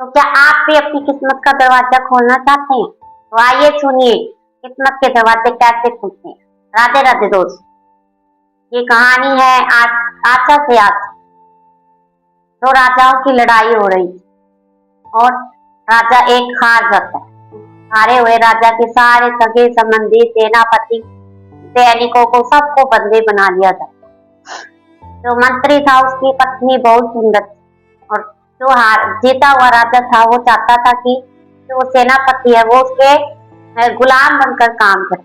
तो क्या आप भी अपनी किस्मत का दरवाजा खोलना चाहते हैं? तो आइए सुनिए किस्मत के दरवाजे कैसे खुलते हैं। राधे राधे दोस्त, ये कहानी है आशा से आशा। दो राजाओं की लड़ाई हो रही और राजा एक हार जाता है। हारे हुए राजा के सारे सगे संबंधी, सेनापति, सैनिकों को सबको बंदी बना लिया जाता। जो मंत्री था उसकी पत्नी बहुत सुंदर थी और जो जीता हुआ राजा था वो चाहता था कि जो सेनापति है वो उसके गुलाम बनकर काम करे।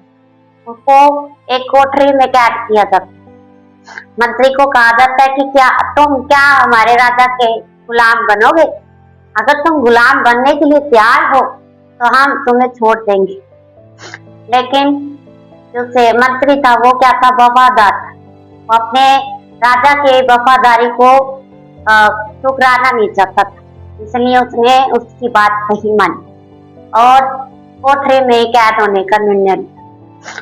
उसको एक कोठरी में कैद किया जाता। मंत्री को कहा जाता है कि क्या हमारे राजा के गुलाम बनोगे? अगर तुम गुलाम बनने के लिए तैयार हो तो हम तुम्हें छोड़ देंगे। लेकिन जो मंत्री था वो क्या था, वफादार था। वो अपने राजा के वफादारी को ठुकराना नहीं चाहता था, इसलिए उसने उसकी बात नहीं मानी और कोठरी में कैद होने का निर्णय लिया।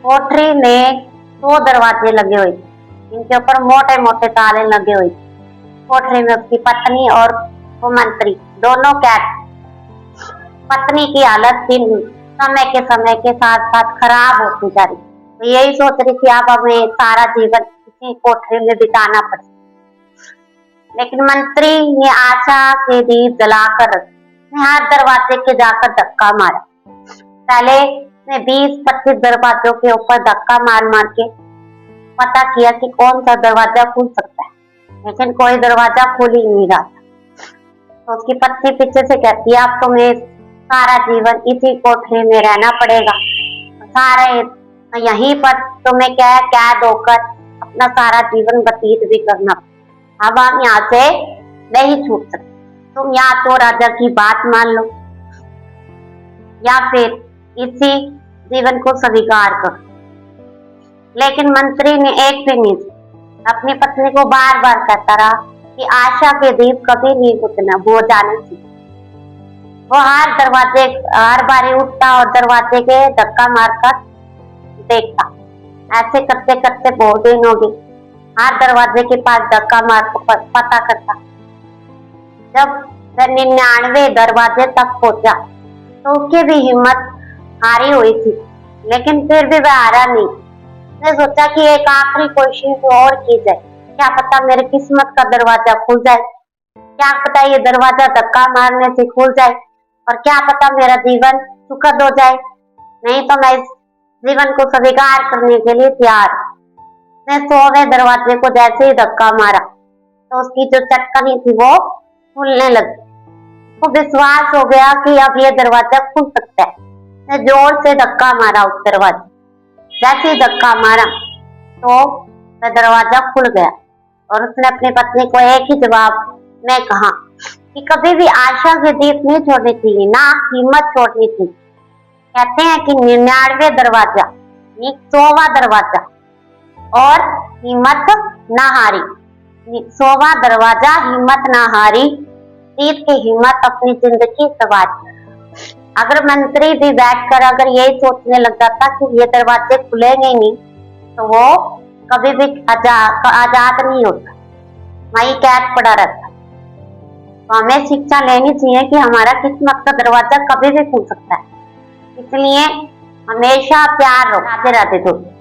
कोठरी में 2 दरवाजे लगे हुए थे, इनके ऊपर मोटे मोटे ताले लगे हुए थे। कोठरी में उसकी पत्नी और वो मंत्री दोनों कैद। पत्नी की हालत समय के साथ साथ खराब होती जा रही, तो यही सोच रही थी अब हमें सारा जीवन इसी कोठरी में बिताना पड़े। लेकिन मंत्री ने आशा के दीप जलाकर हर दरवाजे के जाकर धक्का मारा। पहले ने 20-25 दरवाजों के ऊपर धक्का मार मार के पता किया कि कौन सा दरवाजा खुल सकता है, लेकिन कोई दरवाजा खुल ही नहीं रहा था। तो उसकी पत्नी पीछे से कहती है, अब तुम्हें सारा जीवन इसी कोठरी में रहना पड़ेगा, सारे यहीं पर तुम्हें क्या है कैद होकर अपना सारा जीवन व्यतीत भी करना। अब हम यहाँ से नहीं छूट सकते, तुम या तो राजा की बात मान लो या फिर इसी जीवन को स्वीकार करो। लेकिन मंत्री ने एक भी नहीं, अपनी पत्नी को बार बार कहता रहा कि आशा के दीप कभी नहीं बुझना, वो जाने चाहिए। वो हर बारी उठता और दरवाजे के धक्का मारकर देखता। ऐसे करते करते बहुत दिन हो गए। हर दरवाजे के पास धक्का मार पता करता। जब वह 99 दरवाजे तक पहुंचा तो उसकी भी हिम्मत हारी हुई थी, लेकिन फिर भी वह हारा नहीं। उसने सोचा कि एक आखिरी कोशिश और की जाए, क्या पता मेरे किस्मत का दरवाजा खुल जाए, क्या पता ये दरवाजा धक्का मारने से खुल जाए और क्या पता मेरा जीवन सुखद हो जाए। नहीं तो मैं इस जीवन को स्वीकार करने के लिए तैयार। उसने 100वें दरवाजे को जैसे ही धक्का मारा तो उसकी जो चटकनी थी वो खुलने लगी। उसको विश्वास हो गया कि अब ये दरवाजा खुल सकता है। उसने जोर से धक्का मारा उस दरवाजे। जैसे ही धक्का मारा तो वह दरवाजा खुल गया और उसने अपनी पत्नी को एक ही जवाब में कहा कि कभी भी आशा के दीप नहीं छोड़नी चाहिए, ना हिम्मत छोड़नी चाहिए। कहते हैं कि 99 दरवाजा 100वां दरवाजा और हिम्मत ना हारी। 100वां दरवाजा हिम्मत ना हारी, जीत की हिम्मत अपनी जिंदगी सवारी। अगर मंत्री भी बैठकर अगर यही सोचने लग जाता कि ये दरवाजे खुलेंगे नहीं तो वो कभी भी आजाद नहीं होता, वहीं कैद पड़ा रहता। तो हमें शिक्षा लेनी चाहिए कि हमारा किस्मत का दरवाजा कभी भी खुल सकता है, इसलिए हमेशा प्यार रहो। राधे राधे दोस्तों।